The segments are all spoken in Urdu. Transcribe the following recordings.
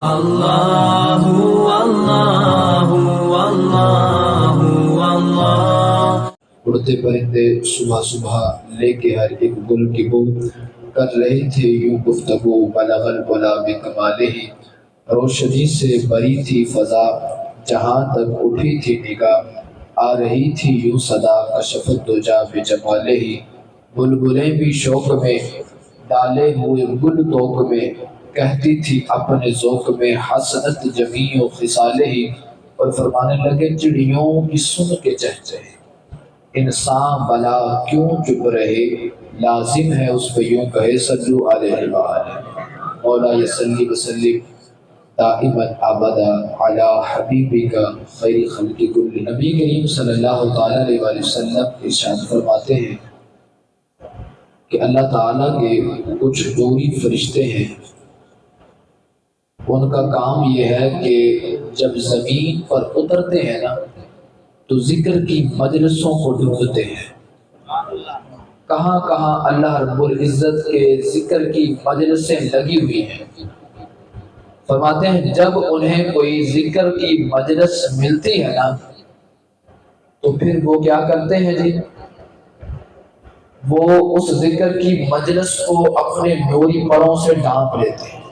اللہ اللہ اللہ اللہ۔ اڑتے پرندے صبح صبح لے کے ہر ایک گل کی بو کر رہے تھے یوں گفتگو، بلغ العلا بکمالہ، روشنی سے بری تھی فضا، جہاں تک اٹھی تھی نگاہ آ رہی تھی یوں صدا، کشف الدجا بجمالہ، بلبلیں بھی شوق میں ڈالے ہوئے گل توک میں، کہتی تھی اپنے ذوق میں حسنت جمیع خصالہ، اور فرمانے لگے چڑیوں کی سن کے چہچہے، انسان بلا کیوں چپ رہے، لازم ہے اس پہ یوں کہے صلو علیہ وآلہ، مولا یصلی وسلم دائما ابدا علی حبیبک خیر خلق کل۔ نبی کریم صلی اللہ تعالیٰ علیہ وآلہ وسلم ارشاد فرماتے ہیں کہ اللہ تعالیٰ کے کچھ نوری فرشتے ہیں، ان کا کام یہ ہے کہ جب زمین پر اترتے ہیں نا تو ذکر کی مجلسوں کو ڈھونڈتے ہیں، کہاں کہاں اللہ رب العزت کے ذکر کی مجلسیں لگی ہوئی ہیں۔ فرماتے ہیں جب انہیں کوئی ذکر کی مجلس ملتی ہے نا تو پھر وہ کیا کرتے ہیں جی، وہ اس ذکر کی مجلس کو اپنے نوری پروں سے ڈھانپ لیتے ہیں،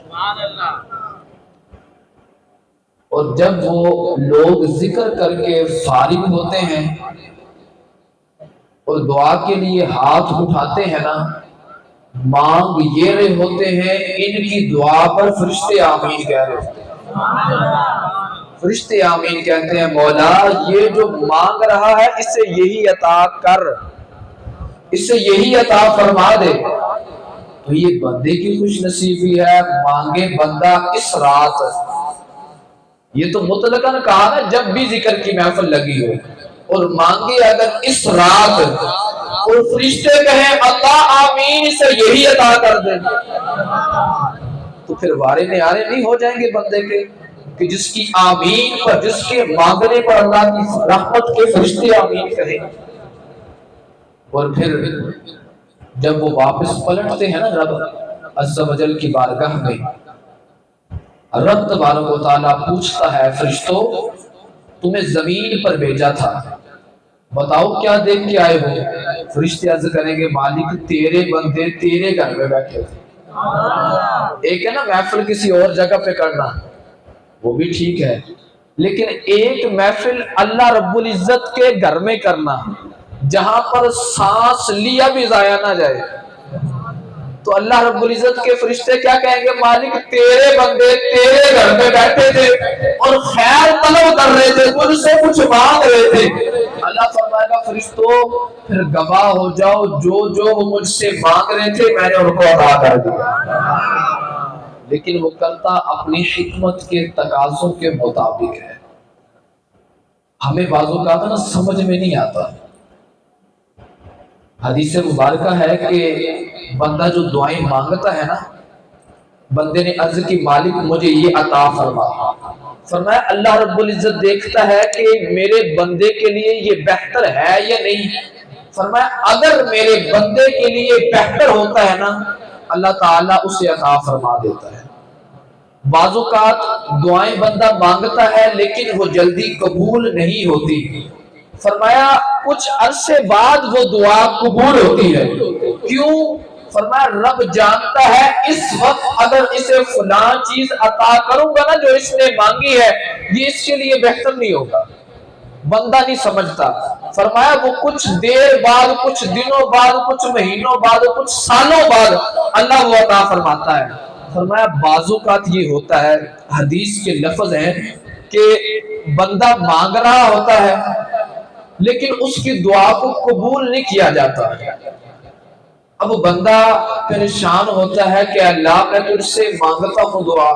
اور جب وہ لوگ ذکر کر کے فارغ ہوتے ہیں اور دعا کے لیے ہاتھ اٹھاتے ہیں نا، مانگ یہ رہے ہوتے ہیں، ان کی دعا پر فرشتے آمین کہہ رہے ہوتے ہیں۔ فرشتے آمین کہتے ہیں مولا یہ جو مانگ رہا ہے اسے یہی عطا کر، اسے یہی عطا فرما دے۔ تو یہ بندے کی خوش نصیبی ہے، مانگے بندہ اس رات، یہ تو مطلقاً کہا نا جب بھی ذکر کی محفل لگی ہو، اور مانگے اگر اس رات، اور فرشتے کہیں اللہ آمین اسے یہی عطا کر دے، تو پھر وارے نیارے نہیں ہو جائیں گے بندے کے کہ جس کی آمین پر، جس کے مانگنے پر اللہ کی رحمت کے فرشتے آمین کہیں۔ اور پھر جب وہ واپس پلٹتے ہیں نا رب عز و جل کی بارگاہ میں، رب تبارک و تعالیٰ پوچھتا ہے فرشتوں تمہیں زمین پر بھیجا تھا، بتاؤ کیا دیکھ کے آئے ہو؟ فرشتے عرض کریں گے مالک تیرے بندے تیرے گھر میں بیٹھے تھے۔ ایک ہے نا محفل کسی اور جگہ پہ کرنا، وہ بھی ٹھیک ہے، لیکن ایک محفل اللہ رب العزت کے گھر میں کرنا جہاں پر سانس لیا بھی ضائع نہ جائے، تو اللہ رب العزت کے فرشتے کیا کہیں گے مالک تیرے بندے تیرے گھر میں بیٹھے تھے اور خیر طلب کر رہے تھے، مجھ سے کچھ مانگ رہے تھے۔ اللہ فرمائے گا فرشتوں پھر گواہ ہو جاؤ جو جو وہ مجھ سے مانگ رہے تھے میں نے ان کو عطا کر دیا، لیکن وہ کرتا اپنی حکمت کے تقاضوں کے مطابق ہے۔ ہمیں بعض اوقات نا سمجھ میں نہیں آتا، حدیث مبارکہ ہے کہ بندہ جو دعائیں مانگتا ہے نا، بندے نے عرض کی مالک مجھے یہ عطا فرما، فرمایا اللہ رب العزت دیکھتا ہے کہ میرے بندے کے لیے یہ بہتر ہے یا نہیں، فرمایا اگر میرے بندے کے لیے بہتر ہوتا ہے نا اللہ تعالیٰ اسے عطا فرما دیتا ہے۔ بعض اوقات دعائیں بندہ مانگتا ہے لیکن وہ جلدی قبول نہیں ہوتی، فرمایا کچھ عرصے بعد وہ دعا قبول ہوتی ہے، کیوں؟ فرمایا رب جانتا ہے اس وقت اگر اسے فلاں چیز عطا کروں گا نا جو اس نے مانگی ہے یہ اس کے لیے بہتر نہیں ہوگا، بندہ نہیں سمجھتا۔ فرمایا وہ کچھ دیر بعد، کچھ دنوں بعد، کچھ مہینوں بعد، کچھ سالوں بعد اللہ وہ عطا فرماتا ہے۔ فرمایا بعض اوقات یہ ہوتا ہے، حدیث کے لفظ ہیں کہ بندہ مانگ رہا ہوتا ہے لیکن اس کی دعا کو قبول نہیں کیا جاتا، اب بندہ پریشان ہوتا ہے کہ اللہ میں تجھ سے مانگتا ہوں دعا،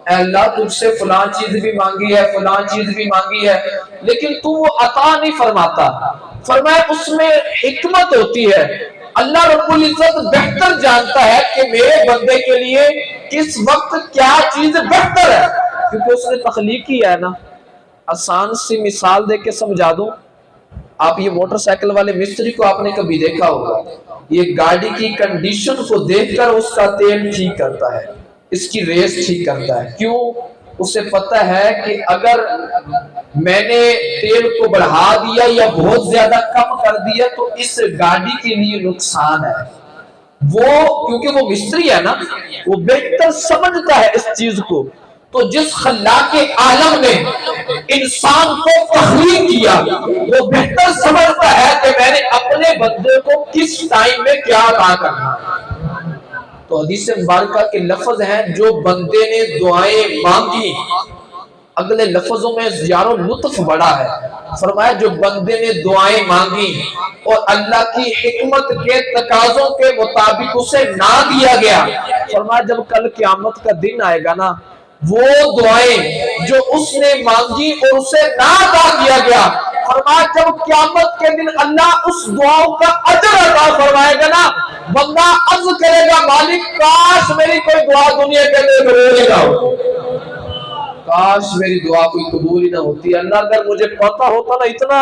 اے اللہ تجھ سے فلاں چیز بھی مانگی ہے، فلاں چیز بھی مانگی ہے، لیکن تو وہ عطا نہیں فرماتا۔ فرمایا اس میں حکمت ہوتی ہے، اللہ رب العزت بہتر جانتا ہے کہ میرے بندے کے لیے کس وقت کیا چیز بہتر ہے، کیونکہ اس نے تخلیق کیا ہے نا۔ آسان سی مثال دے کے سمجھا دوں، آپ یہ موٹر سائیکل والے مستری کو آپ نے کبھی دیکھا ہوگا، یہ گاڑی کی کنڈیشن کو دیکھ کر اس کا تیل ٹھیک کرتا ہے، اس کی ریس ٹھیک کرتا ہے. کیوں؟ اسے پتہ ہے کہ اگر میں نے تیل کو بڑھا دیا یا بہت زیادہ کم کر دیا تو اس گاڑی کے لیے نقصان ہے. وہ کیونکہ وہ مستری ہے نا، وہ بہتر سمجھتا ہے اس چیز کو. تو جس خلاق عالم نے انسان کو تخلیق کیا وہ بہتر سمجھتا ہے کہ میں نے اپنے بندے کو کس ٹائم میں کیا عطا کرنا. تو حدیث مبارکہ کے لفظ ہیں جو بندے نے دعائیں مانگی. اگلے لفظوں میں یارو لطف بڑا ہے. فرمایا جو بندے نے دعائیں مانگی اور اللہ کی حکمت کے تقاضوں کے مطابق اسے نہ دیا گیا، فرمایا جب کل قیامت کا دن آئے گا نا، وہ دعائیں جو اس نے مانگی اور اسے نہ عطا کیا گیا، فرمایا جب قیامت کے دن اللہ اس دعاؤں کا اجر عطا فرمائے گا نا، بندہ عرض کرے گا مالک کاش میری کوئی دعا دنیا کے اندر قبول ہی نہ ہو، کاش میری دعا کوئی قبول ہی نہ ہوتی. اللہ اگر مجھے پتا ہوتا نا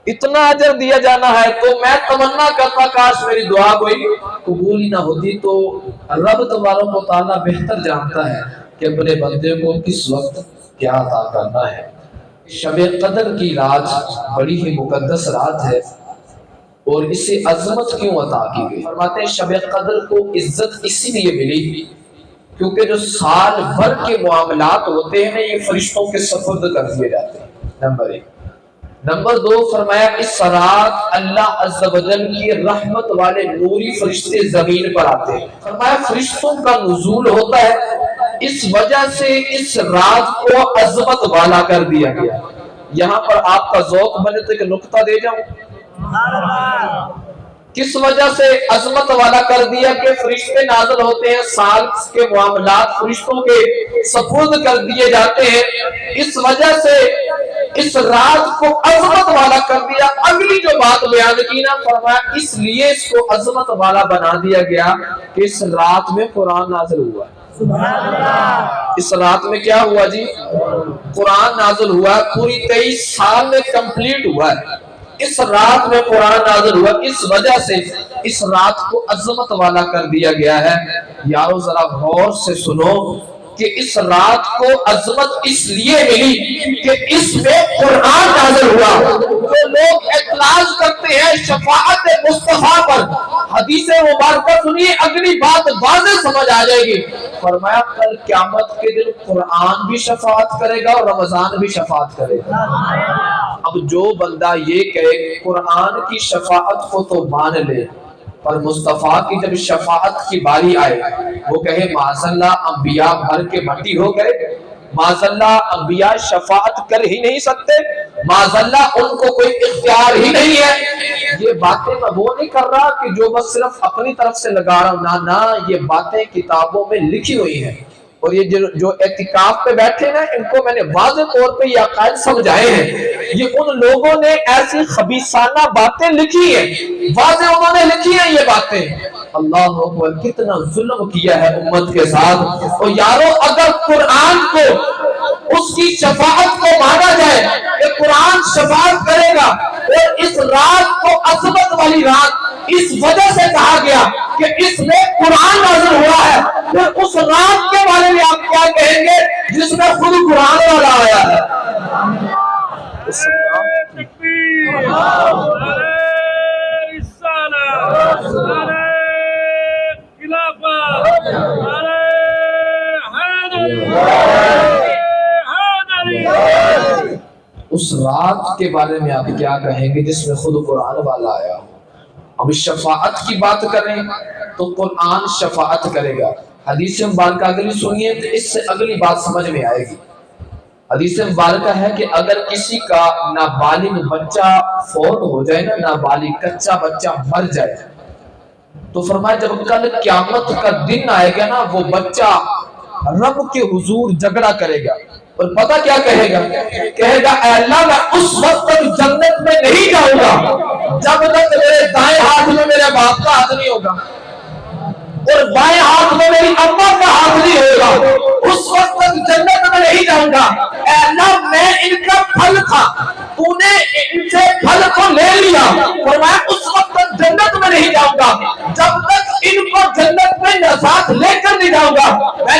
اتنا اجر دیا جانا ہے تو میں تمنا کرتا کاش میری دعا کوئی قبول ہی نہ ہوتی. تو رب تبارک و تعالیٰ بہتر جانتا ہے کہ اپنے بندے کو کس وقت کیا عطا کرنا ہے. شب قدر کی رات بڑی ہی مقدس رات ہے اور اسے عظمت کیوں عطا کی گئی؟ فرماتے ہیں شب قدر کو عزت اسی لیے ملی کیونکہ جو سال بھر کے معاملات ہوتے ہیں یہ فرشتوں کے سپرد کر دیے جاتے ہیں. نمبر 1. نمبر 2 فرمایا اس رات اللہ عز و جل کی رحمت والے نوری فرشتے زمین پر آتے ہیں. فرمایا فرشتوں کا نزول ہوتا ہے، اس وجہ سے اس رات کو عظمت والا کر دیا گیا. یہاں پر آپ کا ذوق بنے تو ایک نقطہ دے جاؤں. کس وجہ سے عظمت والا کر دیا کہ فرشتے نازل ہوتے ہیں، سال کے معاملات فرشتوں کے سپرد کر دیے جاتے ہیں، اس وجہ سے اس رات کو عظمت والا کر دیا. اگلی جو بات بیان کی نا، فرمایا اس لیے اس کو عظمت والا بنا دیا گیا کہ اس رات میں قرآن نازل ہوا. اس رات میں کیا ہوا جی؟ قرآن نازل ہوا. پوری 23 سال میں کمپلیٹ ہوا ہے، اس رات میں قرآن نازل ہوا. اس وجہ سے اس رات کو عظمت والا کر دیا گیا ہے. یارو ذرا غور سے سنو کہ اس رات کو عظمت اس لیے ملی کہ اس میں قرآن نازل ہوا. جو لوگ اعتراض کرتے ہیں شفاعت مصطفیٰ پر، حدیث مبارکہ سنیے اگلی بات واضح سمجھ آ جائے گی. فرمایا کل قیامت کے دن قرآن بھی شفاعت کرے گا اور رمضان بھی شفاعت کرے گا. اب جو بندہ یہ کہے قرآن کی شفاعت کو تو مان لے پر مصطفیٰ کی جب شفاعت کی باری آئے وہ کہے معاذاللہ انبیاء مر کے مٹی ہو گئے، معاذاللہ انبیاء شفاعت کر ہی نہیں سکتے، معاذاللہ ان کو کوئی اختیار ہی نہیں ہے. یہ باتیں میں وہ نہیں کر رہا کہ جو بس صرف اپنی طرف سے لگا رہا ہوں، نہ یہ باتیں کتابوں میں لکھی ہوئی ہیں. اور یہ جو اعتکاف پہ بیٹھے نا ان کو میں نے واضح طور پہ یہ عقائد سمجھائے ہیں. یہ ان لوگوں نے ایسی خبیثانہ باتیں لکھی ہیں، واضح انہوں نے لکھی ہیں یہ باتیں. اللہ اکبر، کتنا ظلم کیا ہے امت کے ساتھ. اور یارو اگر قرآن کو اس کی شفاعت کو مانا جائے کہ قرآن شفاعت کرے گا اور اس رات کو عظمت والی رات اس وجہ سے کہا گیا کہ اس میں قرآن نازل ہوا ہے، پھر اس رات کے بارے میں آپ کیا کہیں گے جس میں خود قرآن والا آیا ہے؟ اس رات کے بارے میں آپ کیا کہیں گے جس میں خود قرآن والا آیا ہو؟ اب شفاعت کی بات کریں تو قرآن شفاعت کرے گا. حدیث مبارکہ اگلی سنیے تو اس سے اگلی بات سمجھ میں آئے گی. حدیث مبارکہ ہے کہ اگر کسی کا نابالغ بچہ فوت ہو جائے نا، نابالغ کچا بچہ مر جائے تو فرمایا جب کل قیامت کا دن آئے گا نا وہ بچہ رب کے حضور جھگڑا کرے گا اور پتہ کیا کہے گا؟ کہے گا اے اللہ میں اس وقت تک جنت میں نہیں جاؤں گا جب تک میرے دائیں ہاتھ میں میرے باپ کا ہاتھ نہیں ہوگا اور بائیں ہاتھ میں میری اماں کا ہاتھ نہیں ہوگا. اس وقت تک جنت میں نہیں جاؤں گا. اے اللہ میں ان کا پھل تھا، تو نے ان سے پھل کو لے لیا، فرمایا اس وقت تک جنت میں نہیں جاؤں گا جب تک ان کو جنت میں نجات لے کر نہیں جاؤں گا. میں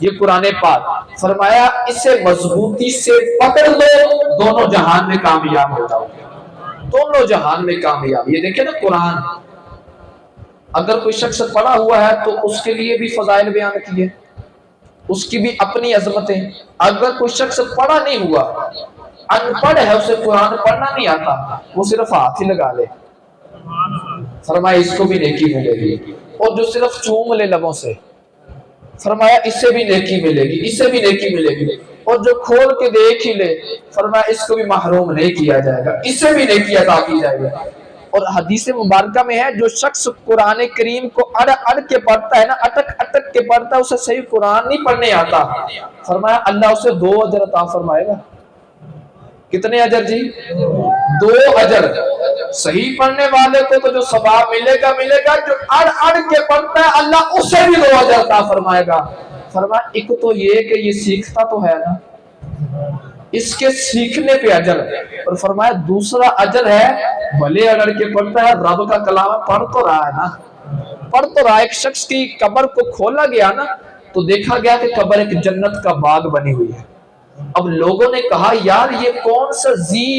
یہ قرآن پاک فرمایا اسے مضبوطی سے پکڑ لو، دونوں جہان میں کامیاب ہو جاؤ گے، دونوں جہان میں کامیاب۔ یہ دیکھیں نا قرآن اگر کوئی شخص پڑھا ہوا ہے تو اس کے لیے بھی فضائل بیان کیے، اس کی بھی اپنی عظمتیں۔ اگر کوئی شخص پڑھا نہیں ہوا، ان پڑھ ہے، اسے قرآن پڑھنا نہیں آتا، وہ صرف ہاتھ ہی لگا لے، فرمایا اس کو بھی نیکی ملے گی۔ اور جو صرف چوم لے لبوں سے، فرمایا اس سے بھی نیکی ملے گی، اس سے بھی نیکی ملے گی۔ اور جو کھول کے دیکھ ہی لے، فرمایا اس کو بھی محروم نہیں کیا جائے گا، اس سے بھی نیکی عطا کی جائے گی۔ اور حدیث مبارکہ میں ہے جو شخص قرآن کریم کو اڑ اڑ کے پڑھتا ہے نا، اٹک اٹک کے پڑھتا ہے، اسے صحیح قرآن نہیں پڑھنے آتا، فرمایا اللہ اسے 2 اجر عطا فرمائے گا۔ کتنے اجر جی؟ 2 اجر۔ صحیح پڑھنے والے کو تو جو ثواب ملے گا ملے گا، جو اڑ اڑ کے پڑھتا ہے اللہ اسے بھی 2 اجر عطا فرمائے گا۔ فرمایا ایک تو یہ کہ یہ سیکھتا تو ہے نا، اس کے سیکھنے پہ اجر ہے، اور فرمایا دوسرا اجر ہے بھلے اگر کے پڑھتا ہے رب کا کلام پڑھ تو رہا ہے نا، پڑھ تو رہا۔ ایک شخص کی قبر کو کھولا گیا نا تو دیکھا گیا کہ قبر ایک جنت کا باغ بنی ہوئی ہے۔ اب لوگوں نے کہا یار یہ کون سا ذی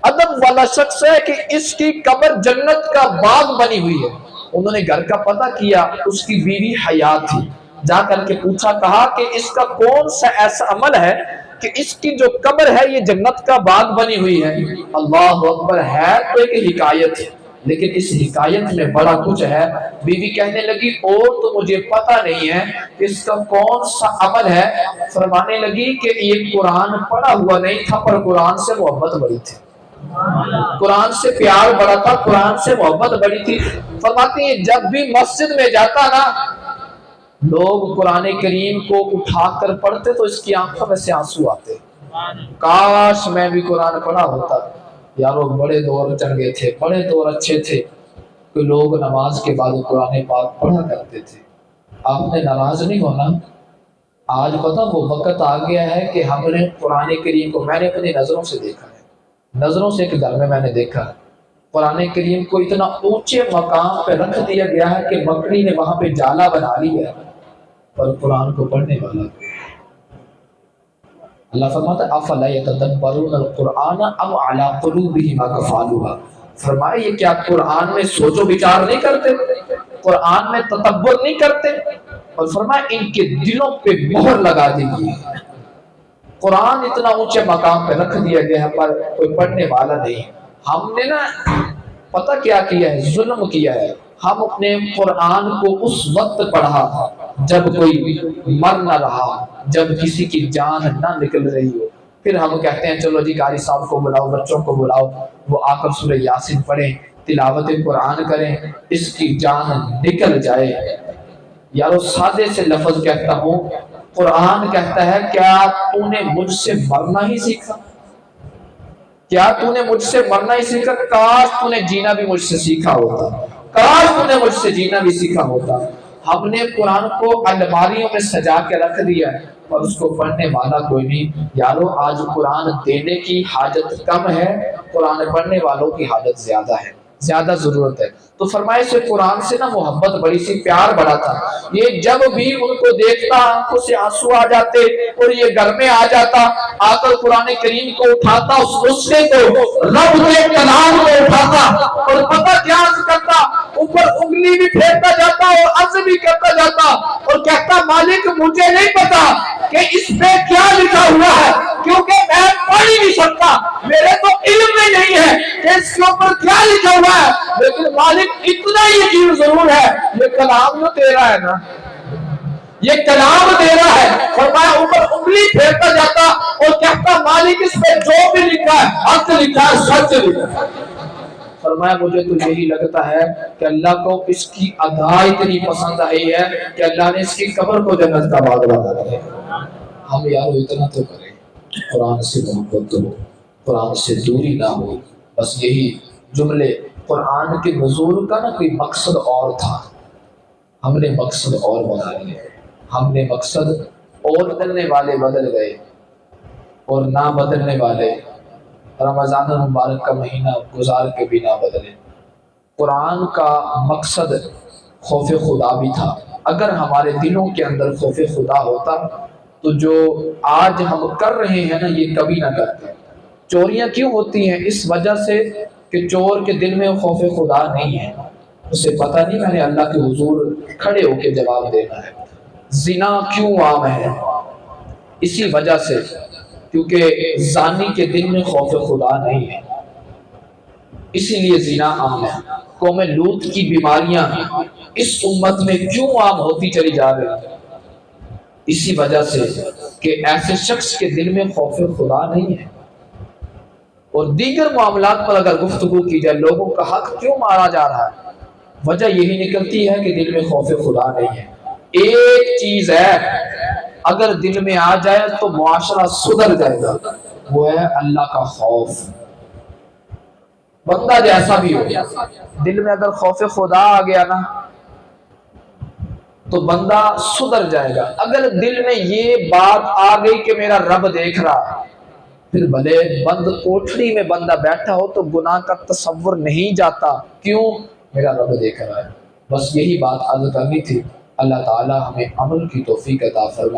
ادب والا شخص ہے کہ اس کی قبر جنت کا باغ بنی ہوئی ہے۔ انہوں نے گھر کا پتہ کیا، اس کی بیوی حیات تھی، جا کر کے پوچھا، کہا کہ اس کا کون سا ایسا عمل ہے کہ اس کی جو قبر ہے یہ جنت کا باغ بنی ہوئی ہے۔ اللہ اکبر، ہے تو ایک حکایت ہے لیکن اس حکایت میں بڑا کچھ ہے۔ بیوی کہنے لگی اور تو مجھے پتہ نہیں ہے اس کا کون سا عمل ہے۔ فرمانے لگی کہ یہ قرآن پڑھا ہوا نہیں تھا پر قرآن سے محبت بڑی تھی، قرآن سے پیار بڑا تھا، قرآن سے محبت بڑی تھی۔ فرماتی ہیں جب بھی مسجد میں جاتا نا لوگ قرآن کریم کو اٹھا کر پڑھتے تو اس کی آنکھوں میں سے آنسو آتے، کاش میں بھی قرآن پڑھا ہوتا۔ یارو بڑے دور چنگے تھے، بڑے دور اچھے تھے کہ لوگ نماز کے بعد قرآن پاک پڑھا کرتے تھے۔ آپ نے ناراض نہیں ہونا، آج پتہ وہ وقت آ گیا ہے کہ ہم نے قرآن کریم کو، میں نے اپنی نظروں سے دیکھا ہے، نظروں سے ایک گھر میں نے دیکھا قرآن کریم کو اتنا اونچے مقام پہ رکھ دیا گیا ہے کہ مکڑی نے وہاں پہ جالا بنا لیا ہے پر قرآن کو پڑھنے والا۔ اللہ فرماتا ہے افلا یتدبرون القرآن ام علی قلوبہم اقفالها، فرمایا یہ کیا قرآن میں سوچ و بچار نہیں کرتے، قرآن میں تدبر نہیں کرتے، اور فرمایا ان کے دلوں پہ مہر لگا دی گئی ہے۔ قرآن اتنا اونچے مقام پہ رکھ دیا گیا ہے پر کوئی پڑھنے والا نہیں۔ ہم نے نا پتہ کیا کیا ہے، ظلم کیا ہے، ہم اپنے قرآن کو اس وقت پڑھا جب کوئی مر نہ رہا، جب کسی کی جان نہ نکل رہی ہو، پھر ہم کہتے ہیں چلو جی قاری صاحب کو بلاؤ، بچوں کو بلاؤ، وہ آ کر سورہ یاسین پڑھیں، تلاوت قرآن کریں، اس کی جان نکل جائے۔ یارو سادے سے لفظ کہتا ہوں، قرآن کہتا ہے کیا تو نے مجھ سے مرنا ہی سیکھا، کیا تو نے مجھ سے مرنا ہی سیکھا، کاش تو نے جینا بھی مجھ سے سیکھا ہوتا، کاش تو نے مجھ سے جینا بھی سیکھا ہوتا۔ ہم نے قرآن کو الماریوں میں سجا کے رکھ دیا ہے اور اس کو پڑھنے والا کوئی نہیں۔ یارو آج قرآن دینے کی حاجت کم ہے، قرآن پڑھنے والوں کی حاجت زیادہ ہے، زیادہ ضرورت ہے۔ تو فرمائے سے قرآن سے نا محبت بڑی سی، پیار بڑا تھا۔ یہ جب بھی ان کو دیکھتا آنکھوں سے آنسو آ جاتے اور یہ گھر میں آ جاتا، آ کر قرآن کریم کو اٹھاتا، اس نسخے کو، رب کے کلام کو اٹھاتا اور پتہ کیا عرض کرتا، اوپر انگلی بھی پھیرتا جاتا اور عرض بھی کرتا جاتا اور کہتا مالک مجھے نہیں پتا کہ اس پہ کیا لکھا ہوا ہے کیونکہ میں پڑھ ہی نہیں سکتا، میرے تو علم میں نہیں ہے کہ اس کے اوپر کیا لکھا ہوا ہے، لیکن مالک اتنا یقین ضرور ہے یہ کلام جو تیرا ہے نا، یہ کلام تیرا ہے۔ فرمایا اوپر انگلی پھیرتا جاتا اور کہتا مالک اس پہ جو بھی لکھا ہے حق لکھا ہے، سچ لکھا ہے۔ فرمایا مجھے تو یہی لگتا ہے کہ اللہ کو اس کی ادا اتنی پسند آئی ہے کہ اللہ نے اس کی قبر کو جنت کا باغ بنا دیا۔ ہم یارو اتنا تو کریں، قرآن سے محبت ہو، قرآن سے دوری نہ ہو، بس یہی جملے۔ قرآن کے نزول کا نا کوئی مقصد اور تھا، ہم نے مقصد اور بنا لیا، ہم نے مقصد اور بدلنے والے بدل گئے اور نہ بدلنے والے رمضان المبارک کا مہینہ گزار کے بھی نہ بدلے۔ قرآن کا مقصد خوف خدا بھی تھا، اگر ہمارے دلوں کے اندر خوف خدا ہوتا تو جو آج ہم کر رہے ہیں نا یہ کبھی نہ کرتے۔ چوریاں کیوں ہوتی ہیں؟ اس وجہ سے کہ چور کے دل میں خوف خدا نہیں ہے، اسے پتہ نہیں میں نے اللہ کے حضور کھڑے ہو کے جواب دینا ہے۔ زنا کیوں عام ہے؟ اسی وجہ سے کیونکہ زانی کے دل میں خوف خدا نہیں ہے، اسی لیے زنا عام ہے۔ قوم لوط کی بیماریاں اس امت میں کیوں عام ہوتی چلی جا رہی ہیں؟ اسی وجہ سے کہ ایسے شخص کے دل میں خوف خدا نہیں ہے۔ اور دیگر معاملات پر اگر گفتگو کی جائے لوگوں کا حق کیوں مارا جا رہا ہے، وجہ یہی نکلتی ہے کہ دل میں خوف خدا نہیں ہے۔ ایک چیز ہے اگر دل میں آ جائے تو معاشرہ سدھر جائے گا، وہ ہے اللہ کا خوف۔ بندہ جیسا بھی ہو، دل میں اگر خوف خدا آ گیا نا تو بندہ سدھر جائے گا۔ اگر دل میں یہ بات آ گئی کہ میرا رب دیکھ رہا، پھر بھلے بند کوٹھڑی میں بندہ بیٹھا ہو تو گناہ کا تصور نہیں جاتا، کیوں؟ میرا رب دیکھ رہا ہے۔ بس یہی بات عرض کرنی تھی۔ اللہ تعالی ہمیں عمل کی توفیق عطا فرمائے۔